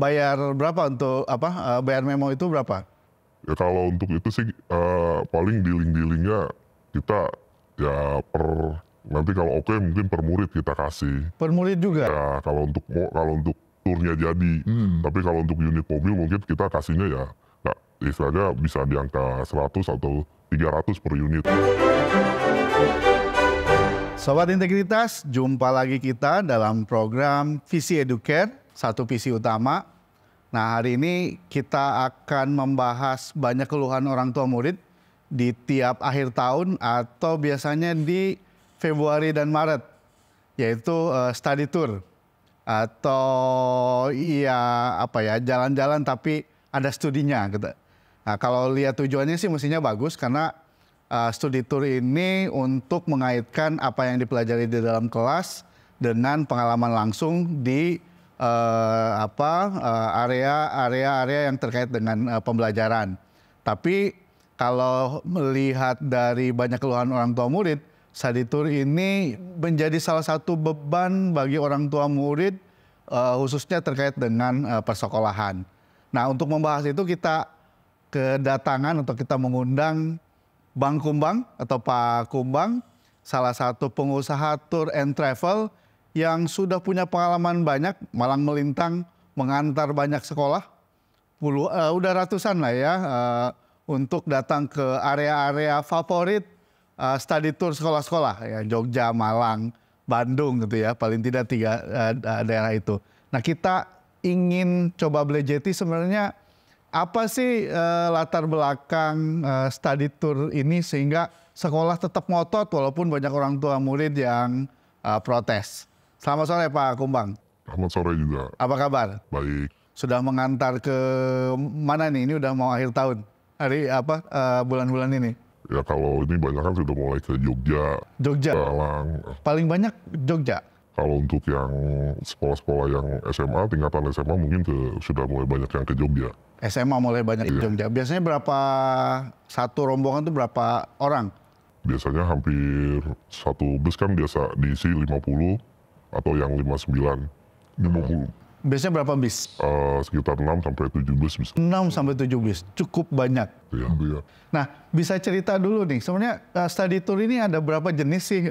bayar berapa untuk bayar memo itu berapa? Ya kalau untuk itu sih paling dealing-dealingnya kita ya nanti kalau oke mungkin per murid kita kasih. Per murid juga? Ya kalau untuk turnya jadi. Tapi kalau untuk unit mobil mungkin kita kasihnya ya nggak, istilahnya bisa di angka 100 atau 300 per unit. Sobat Integritas, jumpa lagi kita dalam program Visi Educare, satu visi utama. Nah, hari ini kita akan membahas banyak keluhan orang tua murid di tiap akhir tahun atau biasanya di Februari dan Maret, yaitu study tour atau jalan-jalan tapi ada studinya gitu. Nah, kalau lihat tujuannya sih mestinya bagus karena studi tour ini untuk mengaitkan apa yang dipelajari di dalam kelas dengan pengalaman langsung di area-area yang terkait dengan pembelajaran. Tapi kalau melihat dari banyak keluhan orang tua murid, study tour ini menjadi salah satu beban bagi orang tua murid, khususnya terkait dengan persekolahan. Nah, untuk membahas itu kita kedatangan atau kita mengundang Bang Kumbang atau Pak Kumbang, salah satu pengusaha tour and travel yang sudah punya pengalaman banyak, malang melintang, mengantar banyak sekolah, udah ratusan lah ya, untuk datang ke area-area favorit study tour sekolah-sekolah, ya Jogja, Malang, Bandung gitu ya, paling tidak 3 daerah itu. Nah, kita ingin coba belajeti sebenarnya apa sih latar belakang study tour ini sehingga sekolah tetap ngotot walaupun banyak orang tua murid yang protes. Selamat sore Pak Kumbang. Selamat sore juga. Apa kabar? Baik. Sudah mengantar ke mana nih? Ini udah mau akhir tahun. Hari bulan-bulan ini? Ya kalau ini banyak kan sudah mulai ke Jogja. Jogja? Malang. Paling banyak Jogja? Kalau untuk yang sekolah-sekolah yang SMA, tingkatan SMA mungkin sudah mulai banyak yang ke Jogja. SMA mulai banyak ke Jogja. Biasanya berapa, satu rombongan itu berapa orang? Biasanya hampir satu bus kan biasa diisi 50 atau yang 59. 50. Biasanya berapa bis? Sekitar 6 sampai 7 bus bisa. 6 sampai 7 bis, cukup banyak. Iya. Nah, bisa cerita dulu nih, sebenarnya study tour ini ada berapa jenis sih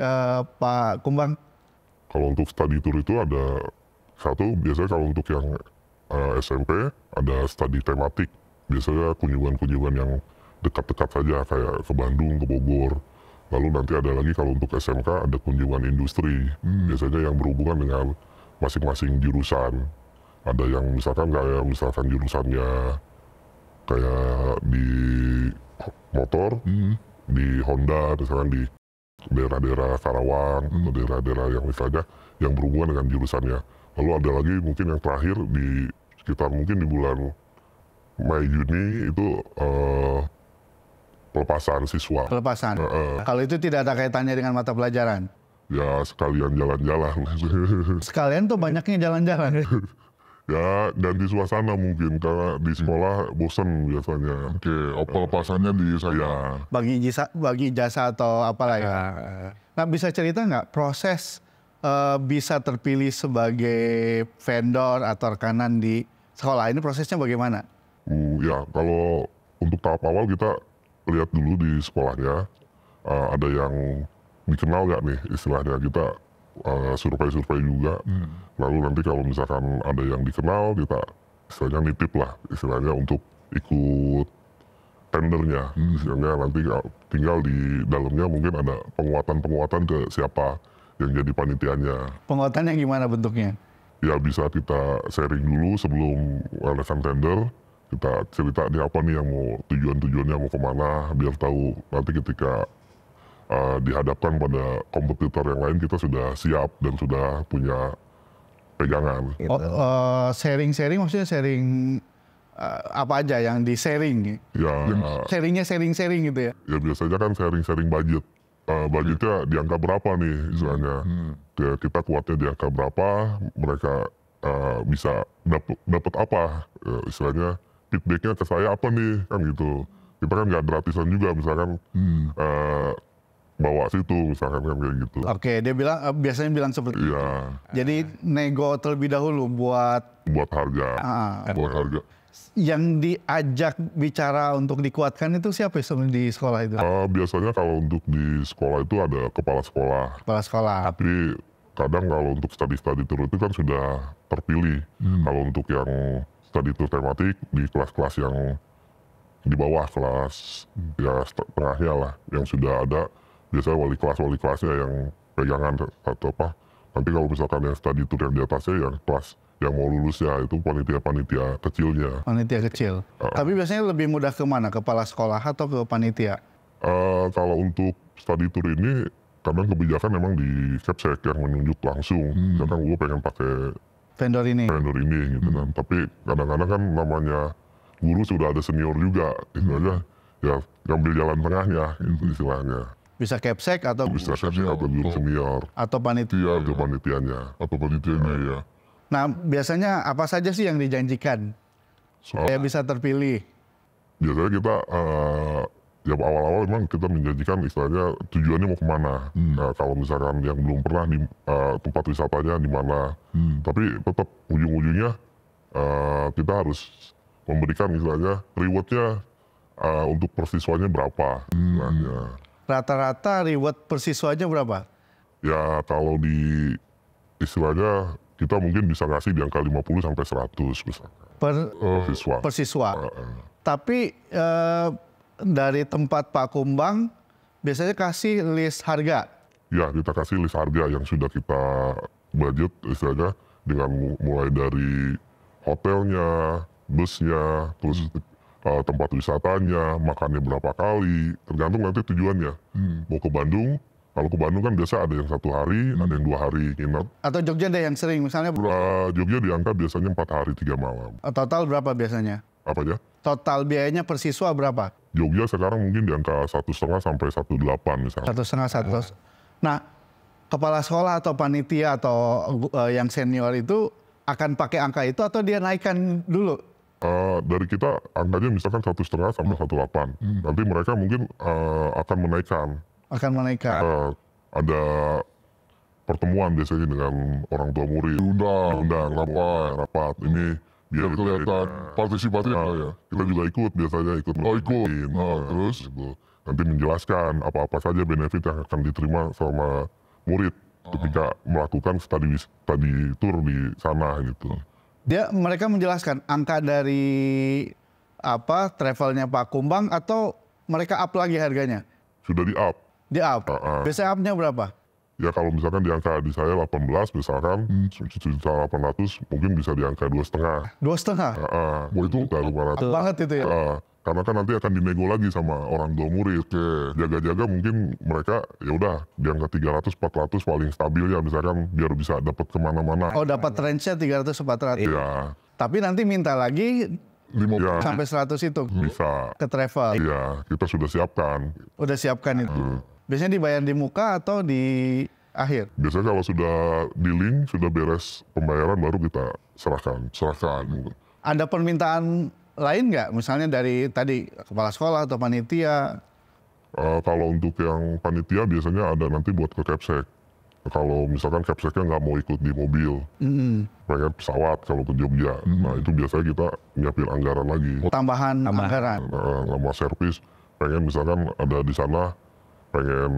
Pak Kumbang? Kalau untuk study tour itu ada satu, biasanya kalau untuk yang SMP ada study tematik. Biasanya kunjungan-kunjungan yang dekat-dekat saja kayak ke Bandung, ke Bogor. Lalu nanti ada lagi kalau untuk SMK ada kunjungan industri. Biasanya yang berhubungan dengan masing-masing jurusan. Ada yang misalkan jurusannya kayak di motor, di Honda, misalkan di daerah-daerah Karawang atau daerah-daerah yang misalnya yang berhubungan dengan jurusannya. Lalu ada lagi mungkin yang terakhir di sekitar mungkin di bulan Mei Juni itu pelepasan siswa. Pelepasan. Kalau itu tidak ada kaitannya dengan mata pelajaran? Ya sekalian jalan-jalan. Sekalian tuh banyaknya jalan-jalan. Ya ganti suasana mungkin karena di sekolah bosen biasanya. Oke, pelepasannya di saya. Bagi jasa atau apalah ya. Nah, bisa cerita nggak proses bisa terpilih sebagai vendor atau rekanan di sekolah ini, prosesnya bagaimana? Ya kalau untuk tahap awal kita lihat dulu di sekolahnya ada yang dikenal nggak nih istilahnya, kita survei juga. Lalu nanti kalau misalkan ada yang dikenal kita istilahnya nitip lah istilahnya untuk ikut tendernya. Istilahnya nanti tinggal di dalamnya mungkin ada penguatan ke siapa yang jadi panitianya. Penguatannya gimana bentuknya? Ya bisa kita sharing dulu sebelum melakukan tender. Kita cerita nih apa nih yang mau tujuannya mau kemana, biar tahu nanti ketika dihadapkan pada kompetitor yang lain kita sudah siap dan sudah punya pegangan. Sharing maksudnya sharing apa aja yang di sharing? Ya, sharingnya sharing gitu ya? Ya biasanya kan sharing budget. Budgetnya di angka berapa nih istilahnya. Ya, kita kuatnya di angka berapa, mereka bisa dapat apa, ya, istilahnya feedbacknya ke saya apa nih kan gitu. Kita kan nggak gratisan juga misalkan bawa situ misalkan kan kayak gitu. Oke, dia bilang biasanya bilang seperti itu. Iya, Jadi nego terlebih dahulu buat buat harga. Buat harga. yang diajak bicara untuk dikuatkan itu siapa sebenarnya di sekolah itu? Biasanya kalau untuk di sekolah itu ada kepala sekolah. Kepala sekolah. Tapi kadang kalau untuk study tour itu kan sudah terpilih. Kalau untuk yang study tour tematik di kelas-kelas yang di bawah kelas ya tengahnya lah, yang sudah ada biasanya wali kelasnya yang pegangan atau apa. Nanti kalau misalkan yang study tour yang di atasnya yang kelas yang mau lulus ya itu panitia kecilnya. Panitia kecil. Tapi biasanya lebih mudah kemana? Kepala sekolah atau ke panitia? Kalau untuk study tour ini kadang kebijakan memang di Kepsek yang menunjuk langsung. Kadang gue pengen pakai Vendor ini. gitu kan. Tapi kadang-kadang kan namanya guru sudah ada senior juga, istilahnya ya ngambil jalan tengahnya itu istilahnya. Bisa Kepsek atau Bisa atau guru senior atau panitia. atau panitianya. Atau panitianya ya. Nah, biasanya apa saja sih yang dijanjikan supaya bisa terpilih? Biasanya kita ya awal-awal memang kita menjanjikan istilahnya tujuannya mau kemana. Nah, kalau misalkan yang belum pernah di tempat wisatanya di mana, tapi tetap ujung-ujungnya kita harus memberikan istilahnya rewardnya untuk persiswanya berapa. Istilahnya. Rata-rata reward persiswanya berapa? Ya kalau di istilahnya kita mungkin bisa ngasih di angka 50 sampai 100 misalkan. Siswa. Per siswa. Tapi dari tempat Pak Kumbang biasanya kasih list harga. Ya kita kasih list harga yang sudah kita budget istilahnya dengan mulai dari hotelnya, busnya, terus tempat wisatanya, makannya berapa kali, tergantung nanti tujuannya. Mau ke Bandung, kalau ke Bandung kan biasa ada yang 1 hari, ada yang 2 hari nginep. Atau Jogja deh yang sering, misalnya Jogja diangkat biasanya 4 hari 3 malam. total berapa biasanya? Apa ya? Total biayanya per siswa berapa? Jogja sekarang mungkin di angka 1,5 sampai 1,8 misalnya. 1,5. Nah, kepala sekolah atau panitia atau yang senior itu akan pakai angka itu atau dia naikkan dulu? Dari kita angkanya misalkan 1,5 sampai 1,8. Nanti mereka mungkin akan menaikkan. Akan menaikkan. Ada pertemuan biasanya dengan orang tua murid. Diundang rapat. Ini biar Kelihatan partisipatif ya. kita juga ikut biasanya ikut. Terus? Gitu. Nanti menjelaskan apa-apa saja benefit yang akan diterima sama murid ketika melakukan study tour di sana gitu. Mereka menjelaskan angka dari travelnya Pak Kumbang atau mereka up lagi harganya? Sudah di up. Di up. Biasanya upnya berapa? Ya kalau misalkan di angka di saya 18 misalkan, 1.800 mungkin bisa di angka 2,5. 2,5? Itu udah 500. Banget itu ya? Karena kan nanti akan dinego lagi sama orang tua murid. Jaga-jaga mungkin mereka ya udah di angka 300-400 paling stabil ya misalkan biar bisa dapat kemana-mana. Oh dapat range-nya 300-400? Iya. Tapi nanti minta lagi 50 sampai 100 itu bisa. ke travel? Iya, kita sudah siapkan. Udah siapkan itu? Biasanya dibayar di muka atau di akhir? Biasanya kalau sudah di link, sudah beres pembayaran baru kita serahkan. Ada permintaan lain nggak? Misalnya dari tadi kepala sekolah atau panitia? Kalau untuk yang panitia biasanya ada nanti buat ke Kepsek. Kalau misalkan Kepseknya nggak mau ikut di mobil, pengen pesawat kalau ke Jogja. Nah itu biasanya kita nyiapin anggaran lagi. Tambahan anggaran? Sama servis, pengen misalkan ada di sana, pengen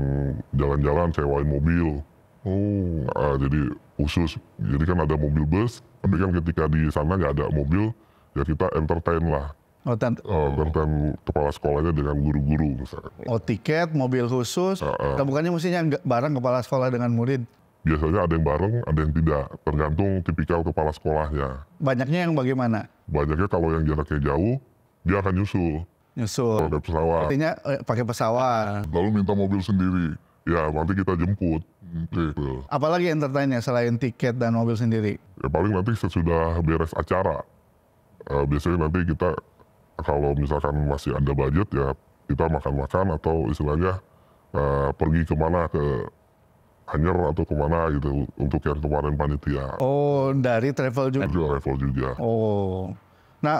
jalan-jalan sewain mobil. Jadi khusus, jadi kan ada mobil bus, tapi kan ketika di sana nggak ada mobil, ya kita entertain lah. Entertain kepala sekolahnya dengan guru-guru misalnya. Tiket, mobil khusus, bukannya mestinya bareng kepala sekolah dengan murid? Biasanya ada yang bareng, ada yang tidak, tergantung tipikal kepala sekolahnya. Banyaknya yang bagaimana? Banyaknya kalau yang jaraknya jauh, dia akan nyusul. Pakai pesawat. Artinya pakai pesawat. Lalu minta mobil sendiri. Ya nanti kita jemput. Apalagi entertainnya selain tiket dan mobil sendiri? Ya paling nanti sesudah beres acara. Biasanya nanti kita kalau misalkan masih ada budget ya kita makan-makan atau istilahnya pergi kemana, ke Anyer atau kemana gitu untuk yang kemarin panitia. Dari travel juga? Travel juga. Nah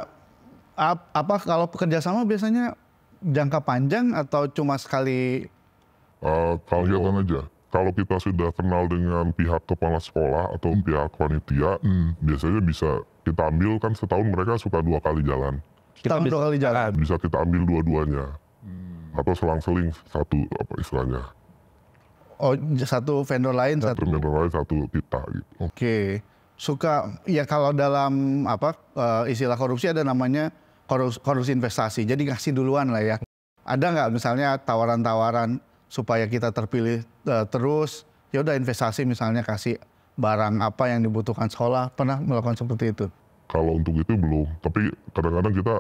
apa kalau kerjasama biasanya jangka panjang atau cuma sekali Kegiatan aja. Kalau kita sudah kenal dengan pihak kepala sekolah atau pihak panitia, biasanya bisa kita ambil kan setahun mereka suka 2 kali jalan. Tahun 2 kali jalan. Bisa kita ambil dua-duanya. Atau selang-seling satu apa istilahnya. Oh, satu vendor lain, satu. Vendor lain satu kita gitu. Oke. Suka, ya kalau dalam istilah korupsi ada namanya korupsi investasi. Jadi ngasih duluan lah ya. Ada nggak misalnya tawaran-tawaran supaya kita terpilih terus, ya udah investasi misalnya kasih barang apa yang dibutuhkan sekolah, pernah melakukan seperti itu? Kalau untuk itu belum, tapi kadang-kadang kita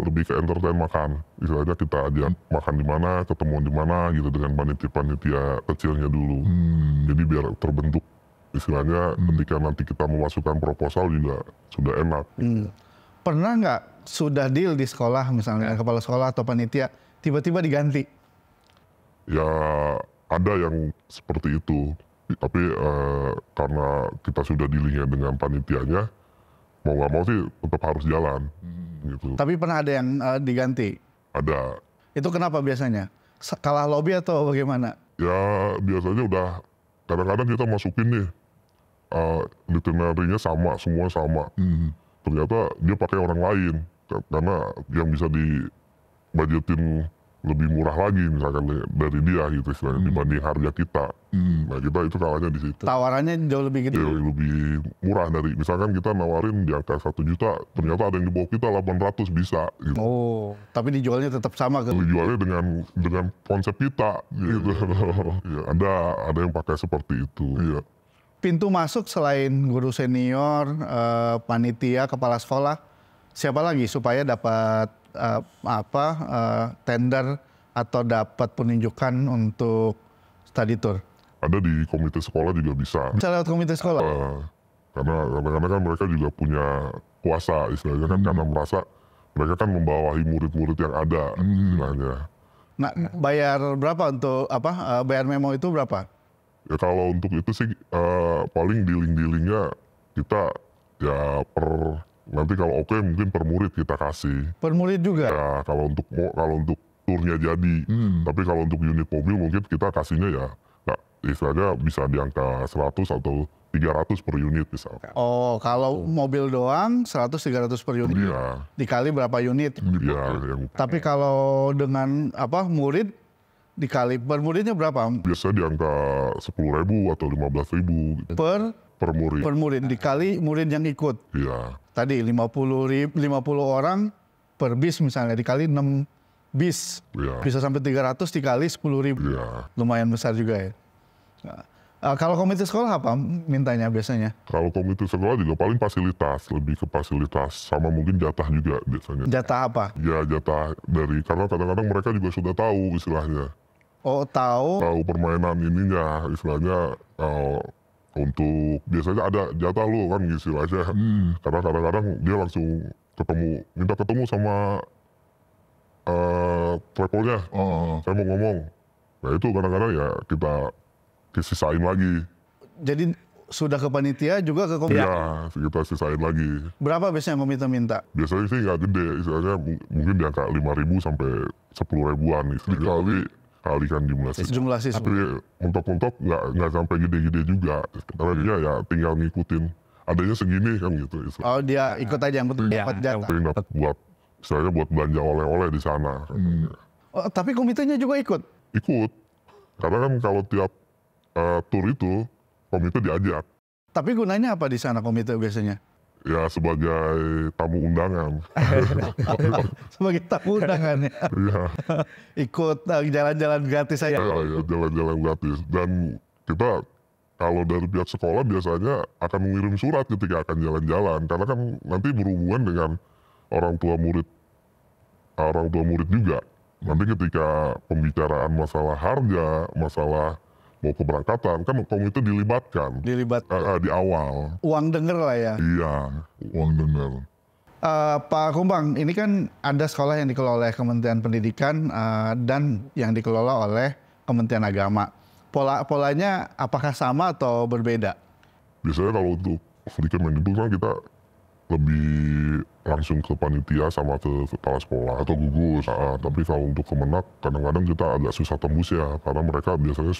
lebih ke entertain makan. Istilahnya kita ajak makan di mana, ketemuan di mana gitu dengan panitia kecilnya dulu. Jadi biar terbentuk istilahnya ketika nanti kita memasukkan proposal juga sudah enak. Pernah nggak sudah deal di sekolah misalnya kepala sekolah atau panitia tiba-tiba diganti? Ya ada yang seperti itu, tapi karena kita sudah dealingnya dengan panitianya, mau nggak mau sih tetap harus jalan. Gitu. Tapi pernah ada yang diganti? Ada. Itu kenapa biasanya? Kalah lobby atau bagaimana? Ya biasanya udah kadang-kadang kita masukin nih itinerary-nya sama, semua sama. Ternyata dia pakai orang lain karena yang bisa dibudgetin lebih murah lagi misalkan dari dia gitu istilahnya dibanding harga kita. Nah kita itu kalahnya di situ. Tawarannya jauh lebih gede. Jauh lebih murah dari misalkan kita nawarin di angka 1 juta, ternyata ada yang di bawah kita 800 bisa. Gitu. Oh, tapi dijualnya tetap sama kan? Dijualnya dengan konsep kita gitu. Ya, ada yang pakai seperti itu. Iya. Pintu masuk selain guru senior, panitia, kepala sekolah, siapa lagi supaya dapat tender atau dapat penunjukan untuk study tour? Ada di komite sekolah juga bisa. Bisa lewat komite sekolah? Karena kadang-kadang kan mereka juga punya kuasa istilahnya kan karena merasa mereka kan membawahi murid-murid yang ada istilahnya. Nah, bayar berapa untuk bayar memo itu berapa? Ya kalau untuk itu sih paling dealing-dealingnya kita ya nanti kalau oke mungkin per murid kita kasih. Per murid juga? Ya kalau untuk turnya jadi. Tapi kalau untuk unit mobil mungkin kita kasihnya ya istilahnya bisa di angka 100 atau 300 per unit misalkan. Oh, kalau mobil doang 100-300 per unit. Iya. Dikali berapa unit? Iya. Tapi kalau dengan murid dikali per muridnya berapa? Biasanya di angka 10.000 atau 15.000 gitu. Per murid. Per murid dikali murid yang ikut. Iya. Tadi 50 orang per bis misalnya dikali 6 bis. Iya. Bisa sampai 300 dikali 10.000. Iya. Lumayan besar juga ya. Kalau komite sekolah apa mintanya biasanya? Kalau komite sekolah juga paling fasilitas, lebih ke fasilitas sama mungkin jatah juga biasanya. Jatah apa? Ya jatah dari karena kadang-kadang mereka juga sudah tahu istilahnya. Oh tahu? Tahu permainan ininya istilahnya untuk biasanya ada jatah lo kan istilahnya. Karena kadang-kadang dia langsung minta ketemu sama travelnya. Saya mau ngomong. Nah itu kadang-kadang ya kita sisain lagi. Jadi sudah ke panitia juga ke komite? Iya, kita sisain lagi. Berapa biasanya komite minta? Biasanya sih nggak gede, istilahnya mungkin di angka 5.000 sampai 10.000-an. Kalikan jumlah siswa. Tapi mentok-mentok nggak sampai gede-gede juga. Karena dia ya tinggal ngikutin. Adanya segini kan gitu. Oh dia ikut aja yang penting dapat jatah. Yang dapat buat belanja oleh-oleh di sana. Oh, tapi komitenya juga ikut? Ikut. Karena kan kalau tiap tur itu komite diajak. Tapi gunanya apa di sana komite biasanya? Ya sebagai tamu undangan. Sebagai tamu undangan ya? Iya. Ikut jalan-jalan gratis aja? Ya jalan-jalan gratis. Dan kita kalau dari pihak sekolah biasanya akan mengirim surat ketika akan jalan-jalan. Karena kan nanti berhubungan dengan orang tua murid juga. Nanti ketika pembicaraan masalah harga, masalah mau keberangkatan, kan komite dilibatkan. Di awal. Uang denger lah ya? Iya, uang denger. Pak Kumbang, ini kan ada sekolah yang dikelola oleh Kementerian Pendidikan dan yang dikelola oleh Kementerian Agama. Polanya apakah sama atau berbeda? Biasanya kalau untuk Kemendikbud kan kita lebih langsung ke panitia sama ke kepala sekolah Atau gugus. tapi kalau untuk Kemenak kadang-kadang kita agak susah tembus ya, karena mereka biasanya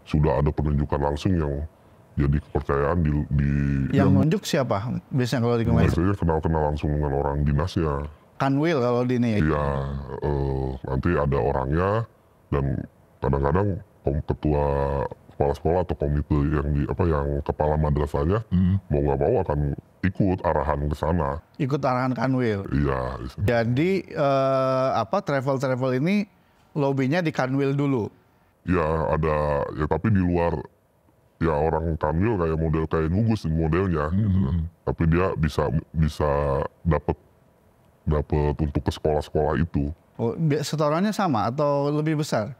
sudah ada penunjukan langsung yang jadi kepercayaan di Yang nunjuk siapa biasanya kalau di Kemenak? biasanya kenal langsung dengan orang dinasnya. Kanwil kalau di ini. Iya, nanti ada orangnya dan kadang-kadang ketua kepala sekolah atau komite yang kepala madrasahnya mau nggak mau akan ikut arahan ke sana. Ikut arahan Kanwil. Iya. Jadi travel ini lobbynya di Kanwil dulu. Ya ada ya, tapi di luar ya orang Kanwil kayak gugus modelnya. Gitu. Tapi dia bisa dapat untuk ke sekolah-sekolah itu. Oh, setorannya sama atau lebih besar?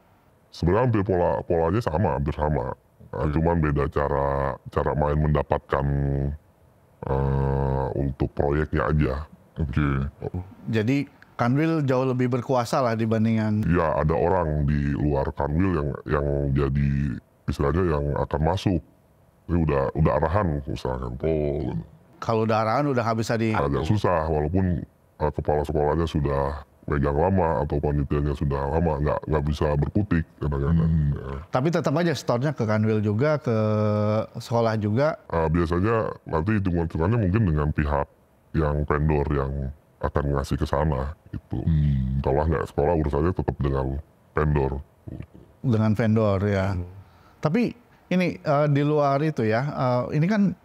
Sebenarnya hampir polanya hampir sama. Cuman beda cara main mendapatkan untuk proyeknya aja. Jadi Kanwil jauh lebih berkuasa lah dibandingkan. Ya ada orang di luar Kanwil yang jadi istilahnya yang akan masuk. Ini udah arahan misalkan. Kalau udah arahan udah nggak bisa di. Agak susah walaupun kepala sekolahnya sudah megang lama atau panitianya sudah lama, nggak bisa berkutik kadang-kadang. Tapi tetap aja setornya ke Kanwil juga, ke sekolah juga. Biasanya nanti hitung-hitungannya mungkin dengan pihak yang vendor yang akan ngasih ke sana itu. Kalau nggak sekolah urusannya tetap dengan vendor. Dengan vendor ya. Tapi ini di luar itu ya, ini kan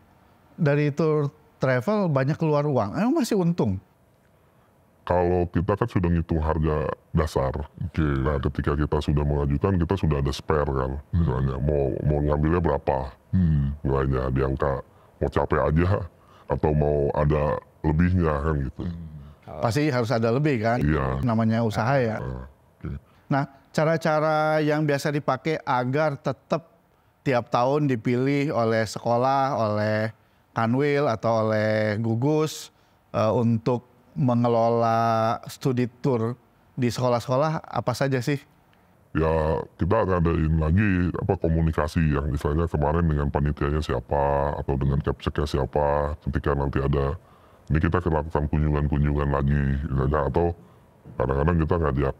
dari tour travel banyak keluar uang. Emang masih untung? Kalau kita kan sudah ngitung harga dasar, nah ketika kita sudah mengajukan kita sudah ada spare kan, misalnya mau ngambilnya berapa, nilainya di angka mau capek aja atau mau ada lebihnya kan gitu. Pasti harus ada lebih kan, namanya usaha ya. Nah cara-cara yang biasa dipakai agar tetap tiap tahun dipilih oleh sekolah, oleh Kanwil atau oleh gugus untuk mengelola studi tour di sekolah-sekolah apa saja sih? Ya kita ngadain lagi komunikasi yang istilahnya kemarin dengan panitianya siapa atau dengan capseknya siapa, ketika nanti ada ini kita lakukan kunjungan lagi istilahnya, atau kadang-kadang kita ngajak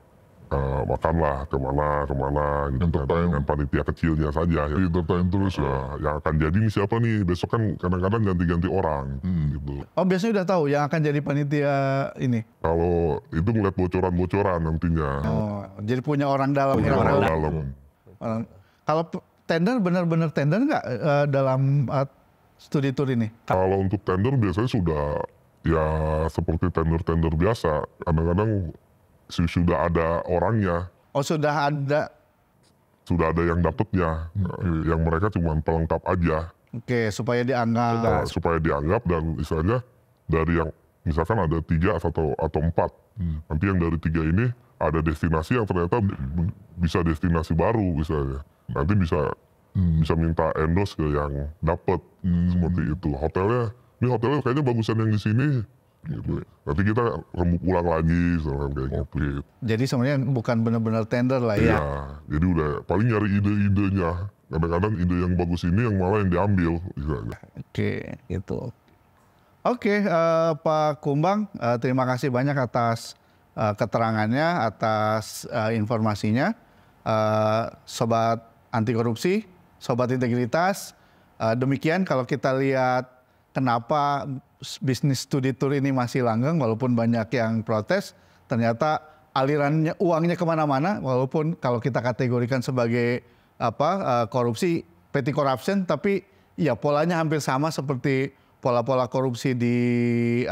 makan lah kemana gitu, dengan panitia kecilnya saja ya. Ditertain terus ya. Yang akan jadi nih siapa nih, besok kan kadang-kadang ganti-ganti orang gitu. Oh biasanya udah tahu yang akan jadi panitia ini? Kalau itu ngeliat bocoran-bocoran nantinya. Oh jadi punya orang dalam. Orang dalam. Kalau tender benar-benar tender nggak dalam studi tour ini? Kalau untuk tender biasanya sudah ya seperti tender-tender biasa. Kadang-kadang sudah ada orangnya. Oh sudah ada. Sudah ada yang dapetnya. Yang mereka cuma pelengkap aja. Oke, supaya dianggap. Supaya dianggap dan misalnya dari yang misalkan ada 3 atau 4. Nanti yang dari 3 ini ada destinasi yang ternyata bisa destinasi baru misalnya. Nanti bisa minta endorse ke yang dapet seperti itu. Ini hotelnya kayaknya bagusan yang di sini. Gitu. Nanti kita rembuk ulang lagi kayak gitu. Jadi sebenarnya bukan benar-benar tender lah ya. Iya, jadi udah paling nyari ide-idenya. Kadang-kadang ide yang bagus ini yang malah yang diambil. Misalnya. Oke, gitu. Oke, Pak Kumbang, terima kasih banyak atas keterangannya, atas informasinya. Sobat anti korupsi, sobat integritas, demikian kalau kita lihat kenapa bisnis studi tour ini masih langgeng walaupun banyak yang protes, ternyata alirannya uangnya kemana-mana walaupun kalau kita kategorikan sebagai korupsi, petty corruption, tapi ya polanya hampir sama seperti pola-pola korupsi di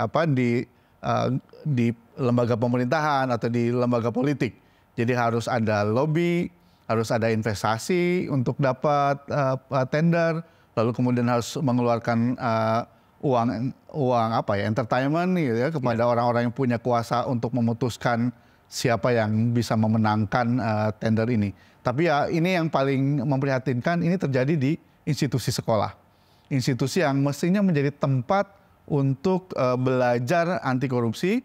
lembaga pemerintahan atau di lembaga politik. Jadi harus ada lobby, harus ada investasi untuk dapat tender, lalu kemudian harus mengeluarkan uang entertainment gitu ya kepada orang-orang yang punya kuasa untuk memutuskan siapa yang bisa memenangkan tender ini. Tapi ya ini yang paling memprihatinkan, ini terjadi di institusi sekolah. Institusi yang mestinya menjadi tempat untuk belajar anti korupsi,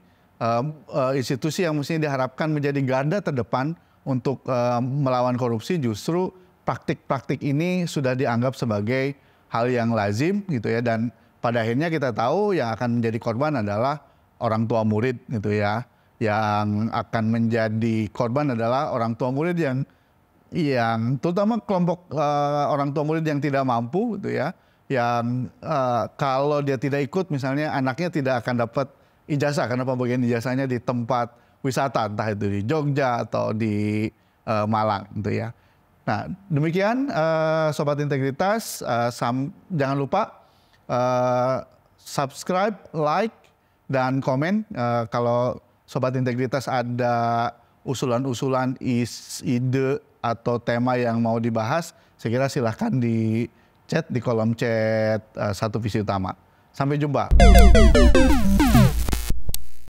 institusi yang mestinya diharapkan menjadi garda terdepan untuk melawan korupsi, justru praktik-praktik ini sudah dianggap sebagai hal yang lazim gitu ya, dan pada akhirnya kita tahu yang akan menjadi korban adalah orang tua murid gitu ya. Yang akan menjadi korban adalah orang tua murid yang terutama kelompok orang tua murid yang tidak mampu gitu ya. Yang kalau dia tidak ikut misalnya anaknya tidak akan dapat ijazah karena pembagian ijazahnya di tempat wisata, entah itu di Jogja atau di Malang gitu ya. Nah demikian Sobat Integritas, jangan lupa subscribe, like, dan komen kalau Sobat Integritas ada usulan-usulan, ide atau tema yang mau dibahas, saya kira silahkan di chat di kolom chat Satu Visi Utama. Sampai jumpa.